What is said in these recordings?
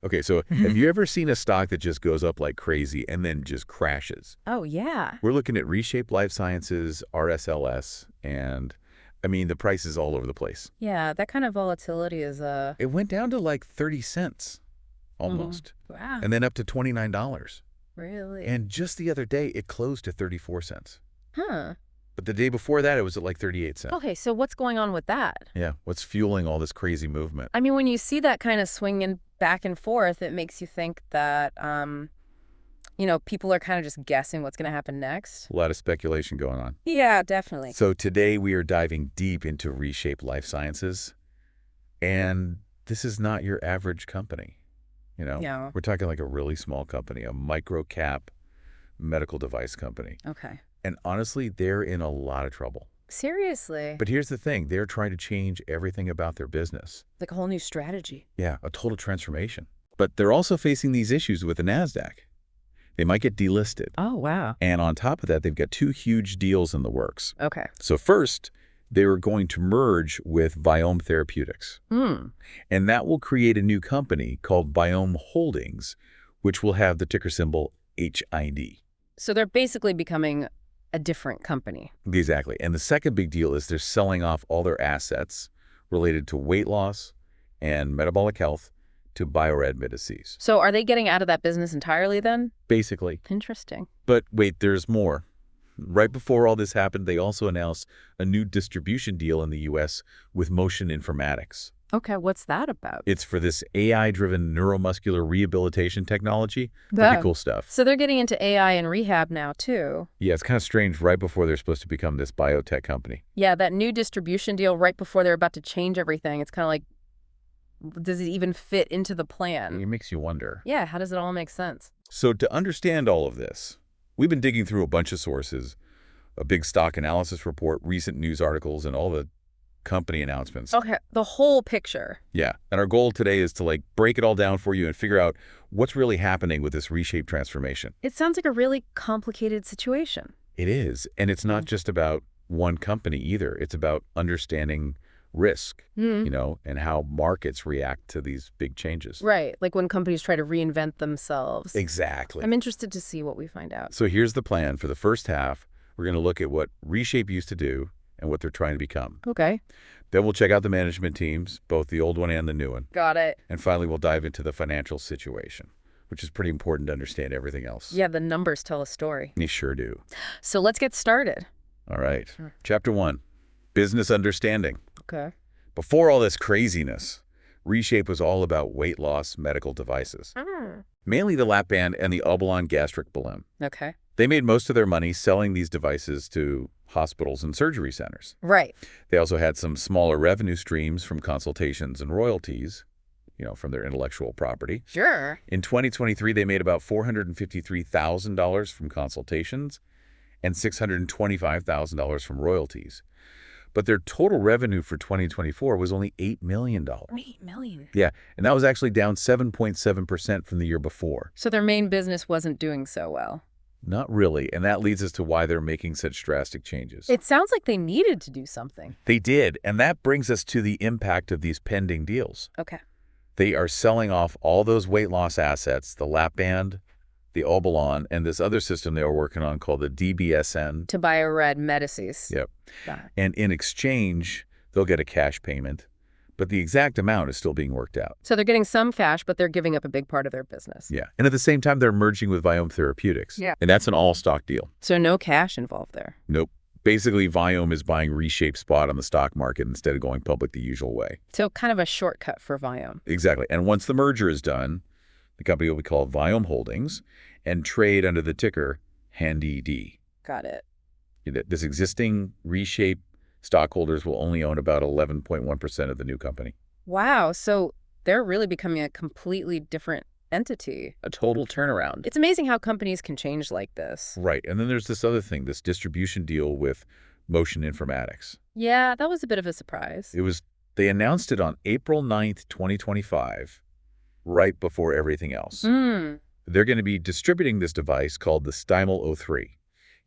Okay, so have you ever seen a stock that just goes up like crazy and then just crashes? Oh, yeah. We're looking at ReShape Lifesciences, RSLS, and I mean, the price is all over the place. Yeah, that kind of volatility is It went down to like 30 cents almost, wow, and then up to $29. really? And just the other day, it closed to 34 cents. Huh. But the day before that, it was at like 38 cents. Okay, so what's going on with that? Yeah, what's fueling all this crazy movement? I mean, when you see that kind of swinging back and forth, it makes you think that, people are kind of just guessing what's going to happen next. A lot of speculation going on. Yeah, definitely. So today we are diving deep into ReShape Life Sciences, and this is not your average company. Yeah. We're talking like a really small company, a micro cap medical device company. Okay. And honestly, they're in a lot of trouble. Seriously? But here's the thing, they're trying to change everything about their business. Like a whole new strategy. Yeah, a total transformation. But they're also facing these issues with the NASDAQ. They might get delisted. Oh, wow. And on top of that, they've got 2 huge deals in the works. Okay. So first, they were going to merge with Viome Therapeutics. And that will create a new company called Viome Holdings, which will have the ticker symbol HID. So they're basically becoming a different company. Exactly. And the second big deal is they're selling off all their assets related to weight loss and metabolic health to biored. So are they getting out of that business entirely then? Basically. Interesting. But wait, there's more. Right before all this happened, they also announced a new distribution deal in the U.S. with Motion Informatics. Okay, what's that about? It's for this AI-driven neuromuscular rehabilitation technology. Pretty cool stuff. So they're getting into AI and rehab now, too. Yeah, it's kind of strange right before they're supposed to become this biotech company. Yeah, that new distribution deal right before they're about to change everything. It's kind of like, does it even fit into the plan? It makes you wonder. Yeah, how does it all make sense? So to understand all of this, we've been digging through a bunch of sources, a big stock analysis report, recent news articles, and all the company announcements. Okay, the whole picture. Yeah, and our goal today is to break it all down for you and figure out what's really happening with this reshape transformation. It sounds like a really complicated situation. It is, and it's not just about one company either. It's about understanding risk, and how markets react to these big changes. Right, like when companies try to reinvent themselves. Exactly. I'm interested to see what we find out. So here's the plan. For the first half, we're going to look at what ReShape used to do and what they're trying to become. Okay. Then we'll check out the management teams, both the old one and the new one. Got it. And finally, we'll dive into the financial situation, which is pretty important to understand everything else. Yeah, the numbers tell a story. They sure do. So let's get started. All right. Sure. Chapter 1, business understanding. Okay. Before all this craziness, ReShape was all about weight loss medical devices, mainly the lap band and the Obalon gastric balloon. Okay. They made most of their money selling these devices to hospitals and surgery centers. Right. They also had some smaller revenue streams from consultations and royalties, from their intellectual property. Sure. In 2023, they made about $453,000 from consultations and $625,000 from royalties. But their total revenue for 2024 was only $8 million. $8 million? Yeah, and that was actually down 7.7% from the year before. So their main business wasn't doing so well. Not really, and that leads us to why they're making such drastic changes. It sounds like they needed to do something. They did, and that brings us to the impact of these pending deals. Okay. They are selling off all those weight loss assets, the lap band, the Obalon, and this other system they were working on called the DBSN. To biored medicines. Yep. And in exchange, they'll get a cash payment, but the exact amount is still being worked out. So they're getting some cash, but they're giving up a big part of their business. Yeah. And at the same time, they're merging with Viome Therapeutics. Yeah. And that's an all-stock deal. So no cash involved there. Nope. Basically, Viome is buying ReShape spot on the stock market instead of going public the usual way. So kind of a shortcut for Viome. Exactly. And once the merger is done, the company will be called Viome Holdings and trade under the ticker HANDD. Got it. This existing ReShape stockholders will only own about 11.1% of the new company. Wow. So they're really becoming a completely different entity. A total turnaround. It's amazing how companies can change like this. Right. And then there's this other thing, this distribution deal with Motion Informatics. Yeah, that was a bit of a surprise. They announced it on April 9th, 2025, right before everything else. They're going to be distributing this device called the Stymel 03.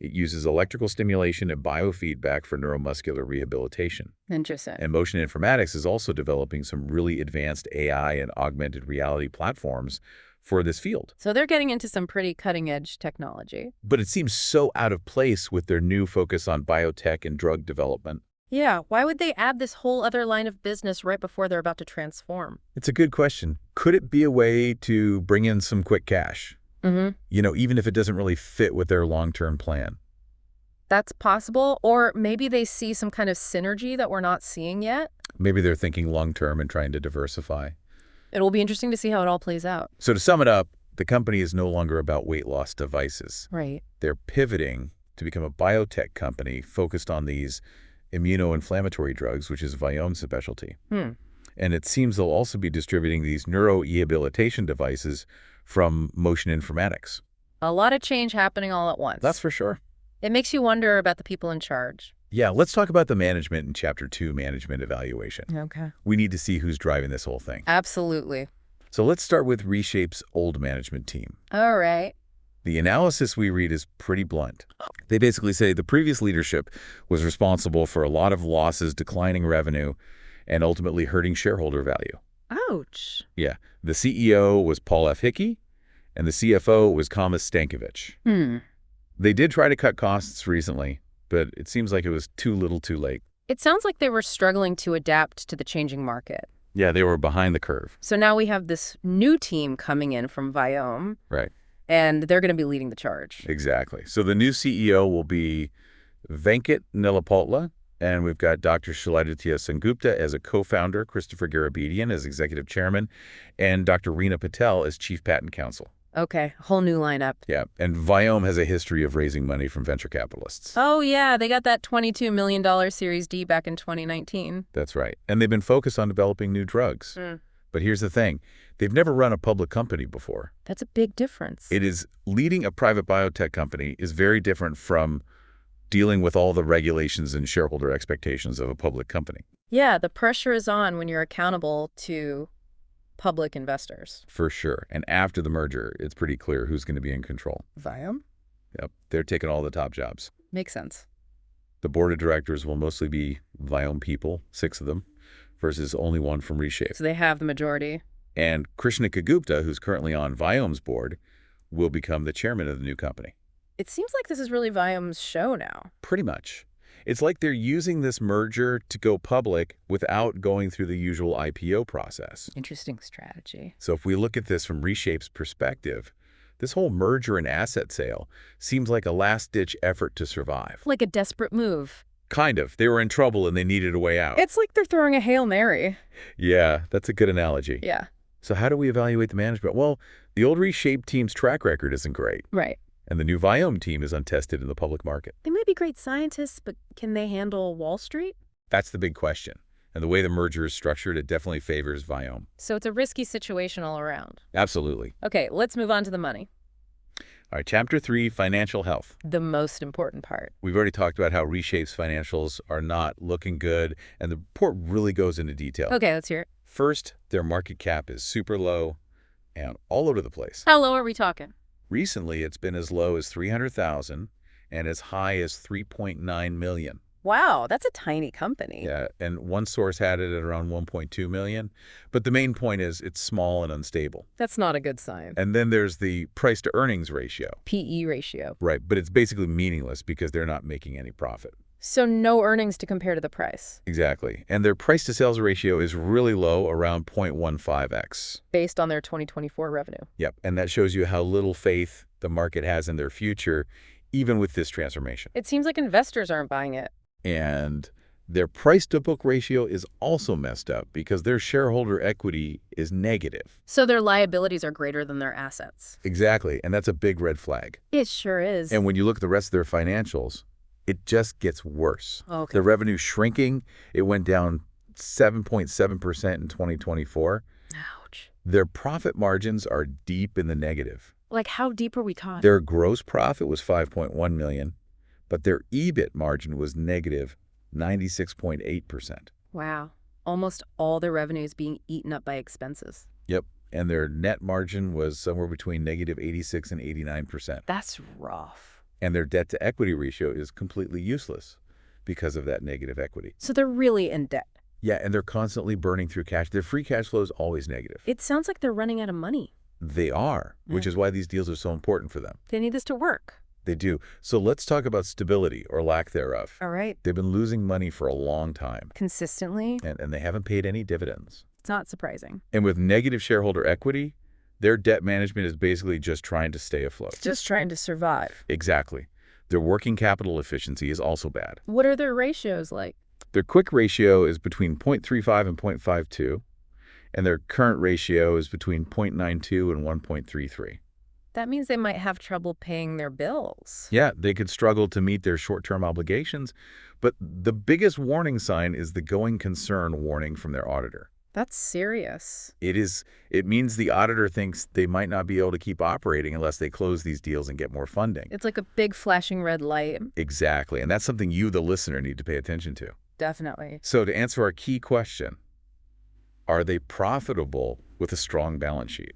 It uses electrical stimulation and biofeedback for neuromuscular rehabilitation. Interesting. And Motion Informatics is also developing some really advanced AI and augmented reality platforms for this field. So they're getting into some pretty cutting-edge technology. But it seems so out of place with their new focus on biotech and drug development. Yeah, why would they add this whole other line of business right before they're about to transform? It's a good question. Could it be a way to bring in some quick cash? Even if it doesn't really fit with their long-term plan. That's possible. Or maybe they see some kind of synergy that we're not seeing yet. Maybe they're thinking long-term and trying to diversify. It'll be interesting to see how it all plays out. So to sum it up, the company is no longer about weight loss devices. Right. They're pivoting to become a biotech company focused on these immunoinflammatory drugs, which is Vyome's specialty. And it seems they'll also be distributing these neurorehabilitation devices from Motion Informatics. A lot of change happening all at once. That's for sure. It makes you wonder about the people in charge. Yeah, let's talk about the management in Chapter 2, Management Evaluation. Okay. We need to see who's driving this whole thing. Absolutely. So let's start with ReShape's old management team. All right. The analysis we read is pretty blunt. They basically say the previous leadership was responsible for a lot of losses, declining revenue, and ultimately hurting shareholder value. Ouch. Yeah. The CEO was Paul F. Hickey, and the CFO was Thomas Stankiewicz. They did try to cut costs recently, but it seems like it was too little too late. It sounds like they were struggling to adapt to the changing market. Yeah, they were behind the curve. So now we have this new team coming in from Vyome. Right. And they're going to be leading the charge. Exactly. So the new CEO will be Venkat Nilapaltla, and we've got Dr. Shiladitya Sengupta as a co-founder, Christopher Garabedian as executive chairman, and Dr. Reena Patel as chief patent counsel. Okay, whole new lineup. Yeah, and Vyome has a history of raising money from venture capitalists. Oh, yeah, they got that $22 million Series D back in 2019. That's right. And they've been focused on developing new drugs. But here's the thing. They've never run a public company before. That's a big difference. It is leading a private biotech company is very different from dealing with all the regulations and shareholder expectations of a public company. Yeah, the pressure is on when you're accountable to public investors. For sure. And after the merger, it's pretty clear who's going to be in control. Vyome? Yep. They're taking all the top jobs. Makes sense. The board of directors will mostly be Vyome people, 6 of them, versus only 1 from ReShape. So they have the majority. And Krishna Gupta, who's currently on Vyome's board, will become the chairman of the new company. It seems like this is really Vyome's show now. Pretty much. It's like they're using this merger to go public without going through the usual IPO process. Interesting strategy. So if we look at this from ReShape's perspective, this whole merger and asset sale seems like a last-ditch effort to survive. Like a desperate move. Kind of. They were in trouble and they needed a way out. It's like they're throwing a Hail Mary. Yeah, that's a good analogy. Yeah. So how do we evaluate the management? Well, the old ReShape team's track record isn't great. Right. And the new Vyome team is untested in the public market. They may be great scientists, but can they handle Wall Street? That's the big question. And the way the merger is structured, it definitely favors Vyome. So it's a risky situation all around. Absolutely. Okay, let's move on to the money. All right, Chapter 3, Financial Health. The most important part. We've already talked about how ReShape's financials are not looking good, and the report really goes into detail. Okay, let's hear it. First, their market cap is super low and all over the place. How low are we talking? Recently, it's been as low as 300,000 and as high as 3.9 million. Wow, that's a tiny company. Yeah, and one source had it at around 1.2 million. But the main point is it's small and unstable. That's not a good sign. And then there's the price-to-earnings ratio. PE ratio. Right, but it's basically meaningless because they're not making any profit. So no earnings to compare to the price. Exactly. And their price-to-sales ratio is really low, around 0.15x. Based on their 2024 revenue. Yep, and that shows you how little faith the market has in their future, even with this transformation. It seems like investors aren't buying it. And their price-to-book ratio is also messed up because their shareholder equity is negative. So their liabilities are greater than their assets. Exactly, and that's a big red flag. It sure is. And when you look at the rest of their financials, it just gets worse. Okay. The revenue shrinking, it went down 7.7% in 2024. Ouch. Their profit margins are deep in the negative. Like how deep are we talking? Their gross profit was $5.1 million, but their EBIT margin was negative 96.8%. Wow. Almost all their revenue is being eaten up by expenses. Yep. And their net margin was somewhere between negative 86 and 89%. That's rough. And their debt-to-equity ratio is completely useless because of that negative equity. So they're really in debt. Yeah, and they're constantly burning through cash. Their free cash flow is always negative. It sounds like they're running out of money. They are, which is why these deals are so important for them. They need this to work. They do. So let's talk about stability or lack thereof. All right. They've been losing money for a long time. Consistently? And they haven't paid any dividends. It's not surprising. And with negative shareholder equity, their debt management is basically just trying to stay afloat. Just trying to survive. Exactly. Their working capital efficiency is also bad. What are their ratios like? Their quick ratio is between 0.35 and 0.52, and their current ratio is between 0.92 and 1.33. That means they might have trouble paying their bills. Yeah, they could struggle to meet their short-term obligations, but the biggest warning sign is the going concern warning from their auditor. That's serious. It means the auditor thinks they might not be able to keep operating unless they close these deals and get more funding. It's like a big flashing red light. Exactly, and that's something you, the listener, need to pay attention to. Definitely. So to answer our key question, are they profitable with a strong balance sheet?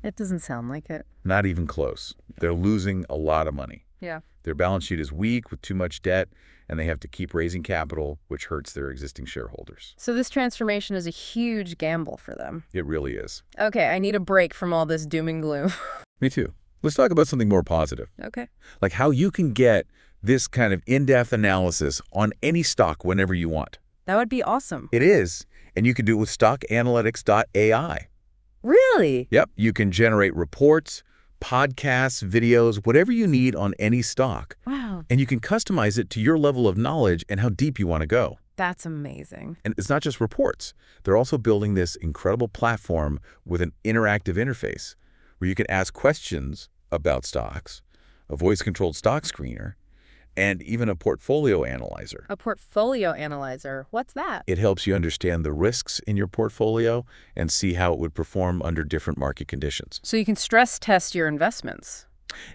It doesn't sound like it. Not even close. They're losing a lot of money. Yeah. Their balance sheet is weak with too much debt, and they have to keep raising capital, which hurts their existing shareholders. So this transformation is a huge gamble for them. It really is. Okay, I need a break from all this doom and gloom. Me too. Let's talk about something more positive. Okay. Like how you can get this kind of in-depth analysis on any stock whenever you want. That would be awesome. It is. And you can do it with stockanalytics.ai. Really? Yep. You can generate reports, podcasts, videos, whatever you need on any stock. Wow. And you can customize it to your level of knowledge and how deep you want to go. That's amazing. And it's not just reports. They're also building this incredible platform with an interactive interface where you can ask questions about stocks, a voice-controlled stock screener, and even a portfolio analyzer. A portfolio analyzer. What's that? It helps you understand the risks in your portfolio and see how it would perform under different market conditions. So you can stress test your investments.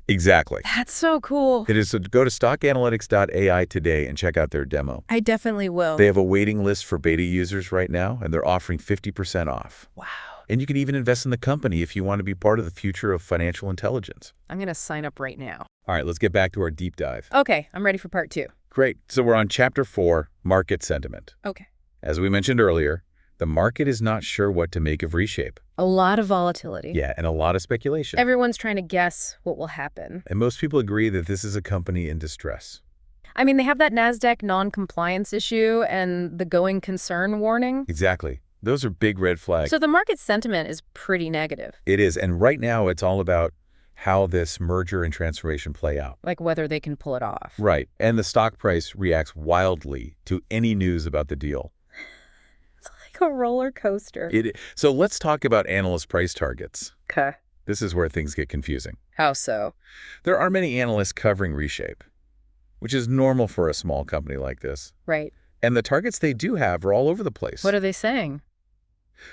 Exactly. That's so cool. It is. So go to stockanalytics.ai today and check out their demo. I definitely will. They have a waiting list for beta users right now, and they're offering 50% off. Wow. And you can even invest in the company if you want to be part of the future of financial intelligence. I'm going to sign up right now. All right, let's get back to our deep dive. Okay, I'm ready for part 2. Great. So we're on Chapter 4, Market Sentiment. Okay. As we mentioned earlier, the market is not sure what to make of ReShape. A lot of volatility. Yeah, and a lot of speculation. Everyone's trying to guess what will happen. And most people agree that this is a company in distress. I mean, they have that NASDAQ non-compliance issue and the going concern warning. Exactly. Those are big red flags. So the market sentiment is pretty negative. It is. And right now, it's all about how this merger and transformation play out. Like whether they can pull it off. Right. And the stock price reacts wildly to any news about the deal. It's like a roller coaster. So let's talk about analyst price targets. Okay. This is where things get confusing. How so? There are many analysts covering ReShape, which is normal for a small company like this. Right. And the targets they do have are all over the place. What are they saying?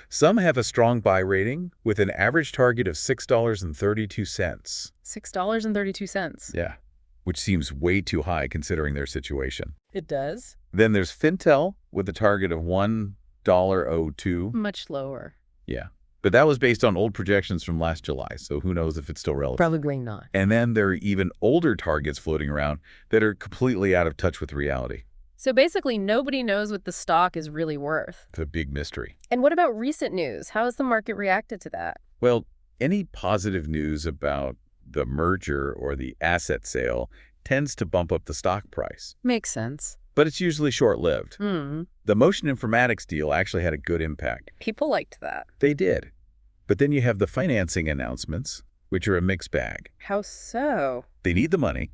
Some have a strong buy rating with an average target of $6.32. $6.32. Yeah, which seems way too high considering their situation. It does? Then there's Fintel with a target of $1.02. Much lower. Yeah, but that was based on old projections from last July, so who knows if it's still relevant. Probably not. And then there are even older targets floating around that are completely out of touch with reality. So basically, nobody knows what the stock is really worth. It's a big mystery. And what about recent news? How has the market reacted to that? Well, any positive news about the merger or the asset sale tends to bump up the stock price. Makes sense. But it's usually short-lived. The Motion Informatics deal actually had a good impact. People liked that. They did. But then you have the financing announcements, which are a mixed bag. How so? They need the money,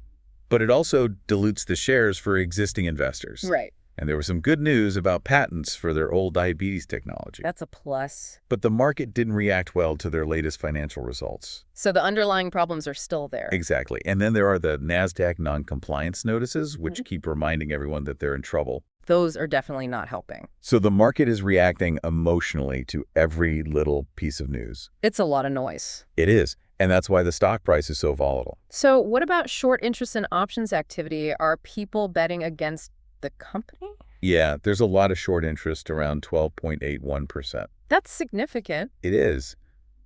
but it also dilutes the shares for existing investors. Right. And there was some good news about patents for their old diabetes technology. That's a plus. But the market didn't react well to their latest financial results. So the underlying problems are still there. Exactly. And then there are the NASDAQ non-compliance notices, which keep reminding everyone that they're in trouble. Those are definitely not helping. So the market is reacting emotionally to every little piece of news. It's a lot of noise. It is. And that's why the stock price is so volatile. So what about short interest and options activity? Are people betting against the company? Yeah, there's a lot of short interest, around 12.81%. That's significant. It is.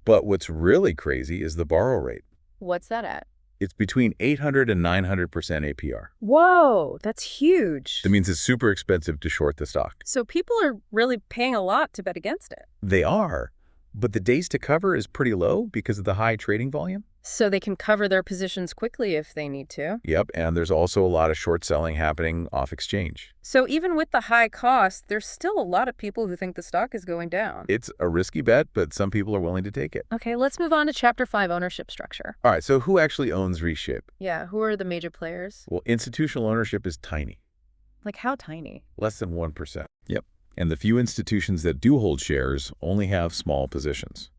But what's really crazy is the borrow rate. What's that at? It's between 800 and 900% APR. Whoa, that's huge. That means it's super expensive to short the stock. So people are really paying a lot to bet against it. They are, but the days to cover is pretty low because of the high trading volume. So they can cover their positions quickly if they need to. Yep, and there's also a lot of short selling happening off exchange. So even with the high cost, there's still a lot of people who think the stock is going down. It's a risky bet, but some people are willing to take it. Okay, let's move on to Chapter 5, ownership structure. All right, so who actually owns ReShape? Yeah, who are the major players? Well, institutional ownership is tiny, Like how tiny? less than 1%. Yep, and the few institutions that do hold shares only have small positions.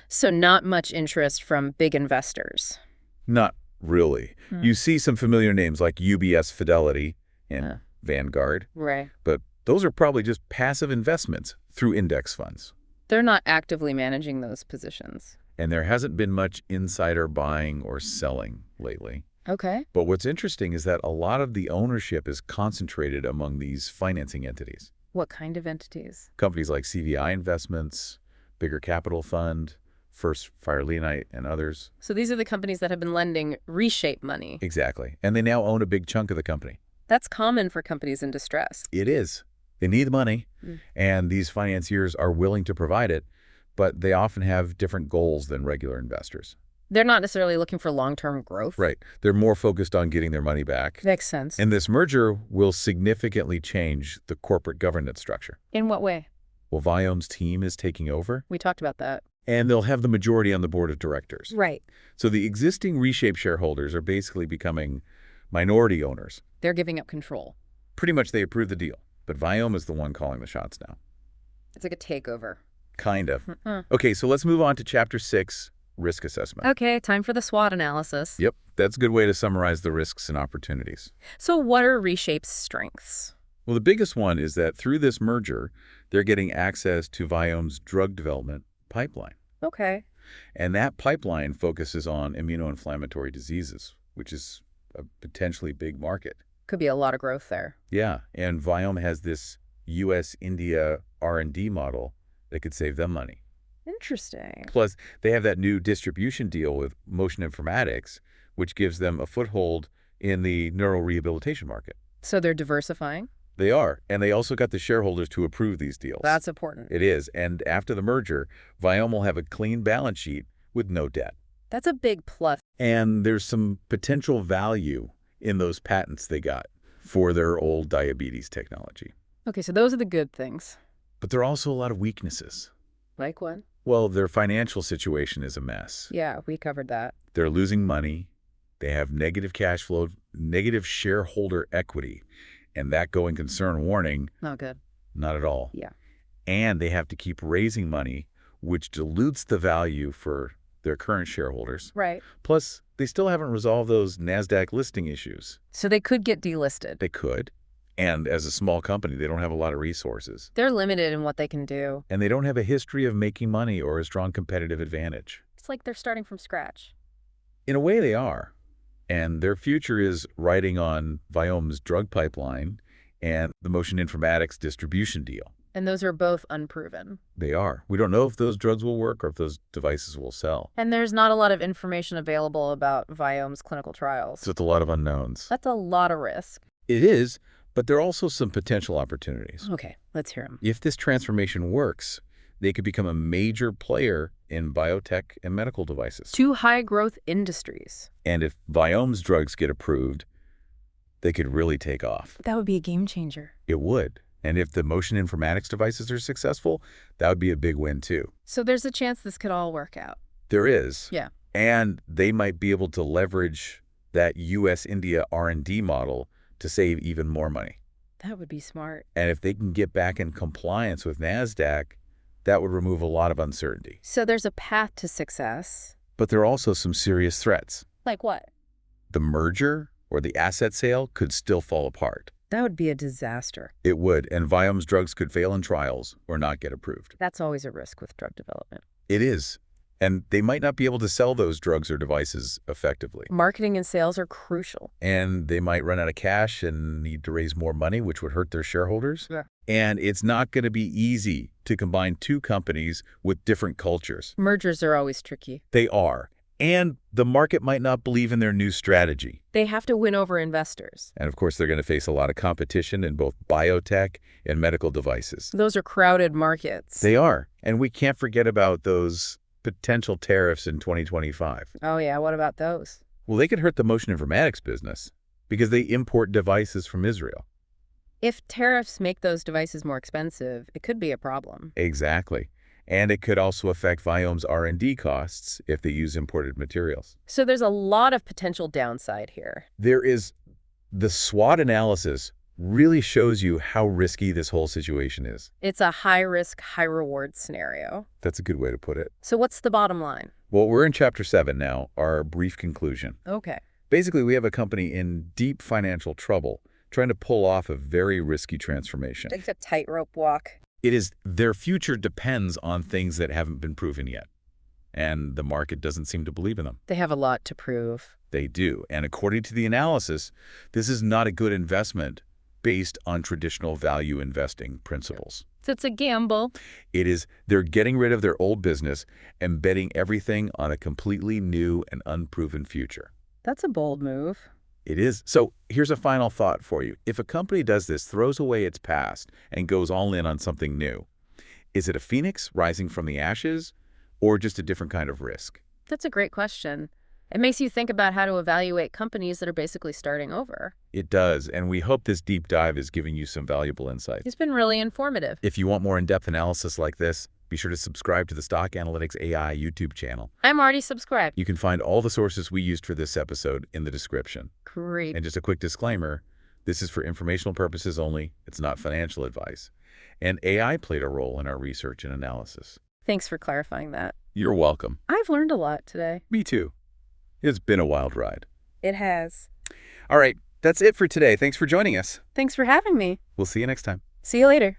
So not much interest from big investors. Not really. You see some familiar names like UBS Fidelity and Vanguard, Right. but those are probably just passive investments through index funds. They're not actively managing those positions. And there hasn't been much insider buying or selling lately. Okay. But what's interesting is that a lot of the ownership is concentrated among these financing entities. What kind of entities? Companies like CVI Investments, Bigger Capital Fund, First Fire Leonite, and others. So these are the companies that have been lending ReShape money. Exactly. And they now own a big chunk of the company. That's common for companies in distress. It is. They need the money, and these financiers are willing to provide it, but they often have different goals than regular investors. They're not necessarily looking for long-term growth. Right. They're more focused on getting their money back. Makes sense. And this merger will significantly change the corporate governance structure. In what way? Well, Viome's team is taking over, We talked about that. and they'll have the majority on the board of directors. Right. So the existing ReShape shareholders are basically becoming minority owners. They're giving up control. Pretty much they approve the deal, but Viome is the one calling the shots now. It's like a takeover. Kind of. Okay, so let's move on to Chapter 6, risk assessment. Okay, time for the SWOT analysis. Yep, that's a good way to summarize the risks and opportunities. So what are ReShape's strengths? Well, the biggest one is that through this merger, they're getting access to Viome's drug development pipeline. Okay. And that pipeline focuses on immunoinflammatory diseases, which is a potentially big market. Could be a lot of growth there. Yeah, and Viome has this U.S.-India R&D model that could save them money. Interesting. Plus, they have that new distribution deal with Motion Informatics, which gives them a foothold in the neurorehabilitation market. So they're diversifying? They are, and they also got the shareholders to approve these deals. That's important. It is, and after the merger, Viome will have a clean balance sheet with no debt. That's a big plus. And there's some potential value in those patents they got for their old diabetes technology. Okay, so those are the good things. But there are also a lot of weaknesses. Like what? Well, their financial situation is a mess. Yeah, we covered that. They're losing money. They have negative cash flow, negative shareholder equity, and that going concern warning, Not good. not at all. Yeah. And they have to keep raising money, which dilutes the value for their current shareholders. Right. Plus, they still haven't resolved those NASDAQ listing issues. So they could get delisted. They could. And as a small company, they don't have a lot of resources. They're limited in what they can do. And they don't have a history of making money or a strong competitive advantage. It's like they're starting from scratch. In a way, they are. And their future is riding on Viome's drug pipeline and the Motion Informatics distribution deal. And those are both unproven. They are. We don't know if those drugs will work or if those devices will sell. And there's not a lot of information available about Viome's clinical trials. So it's a lot of unknowns. That's a lot of risk. It is, but there are also some potential opportunities. Okay, let's hear them. If this transformation works, they could become a major player in biotech and medical devices. Two high-growth industries. And if Viome's drugs get approved, they could really take off. That would be a game changer. It would. And if the Motion Informatics devices are successful, that would be a big win too. So there's a chance this could all work out. There is. Yeah. And they might be able to leverage that U.S.-India R&D model to save even more money. That would be smart. And if they can get back in compliance with NASDAQ, that would remove a lot of uncertainty. So there's a path to success. But there are also some serious threats. Like what? The merger or the asset sale could still fall apart. That would be a disaster. It would, and Viome's drugs could fail in trials or not get approved. That's always a risk with drug development. It is. And they might not be able to sell those drugs or devices effectively. Marketing and sales are crucial. And they might run out of cash and need to raise more money, which would hurt their shareholders. Yeah. And it's not going to be easy to combine two companies with different cultures. Mergers are always tricky. They are. And the market might not believe in their new strategy. They have to win over investors. And of course, they're going to face a lot of competition in both biotech and medical devices. Those are crowded markets. They are. And we can't forget about those potential tariffs in 2025. Oh, yeah. What about those? Well, they could hurt the motion informatics business because they import devices from Israel. If tariffs make those devices more expensive, it could be a problem. Exactly. And it could also affect Vyome's R&D costs if they use imported materials. So there's a lot of potential downside here. There is the SWOT analysis really shows you how risky this whole situation is. It's a high-risk, high-reward scenario. That's a good way to put it. So what's the bottom line? Well, we're in Chapter 7 now, our brief conclusion. Okay. Basically, we have a company in deep financial trouble trying to pull off a very risky transformation. It's a tightrope walk. It is their future depends on things that haven't been proven yet. And the market doesn't seem to believe in them. They have a lot to prove. They do. And according to the analysis, this is not a good investment based on traditional value investing principles. So it's a gamble. It is they're getting rid of their old business and betting everything on a completely new and unproven future. That's a bold move. It is. So here's a final thought for you. If a company does this, throws away its past, and goes all in on something new, is it a phoenix rising from the ashes or just a different kind of risk? That's a great question. It makes you think about how to evaluate companies that are basically starting over. It does, and we hope this deep dive is giving you some valuable insights. It's been really informative. If you want more in-depth analysis like this, be sure to subscribe to the Stock Analytics AI YouTube channel. I'm already subscribed. You can find all the sources we used for this episode in the description. Great. And just a quick disclaimer, this is for informational purposes only. It's not financial advice. And AI played a role in our research and analysis. Thanks for clarifying that. You're welcome. I've learned a lot today. Me too. It's been a wild ride. It has. All right, that's it for today. Thanks for joining us. Thanks for having me. We'll see you next time. See you later.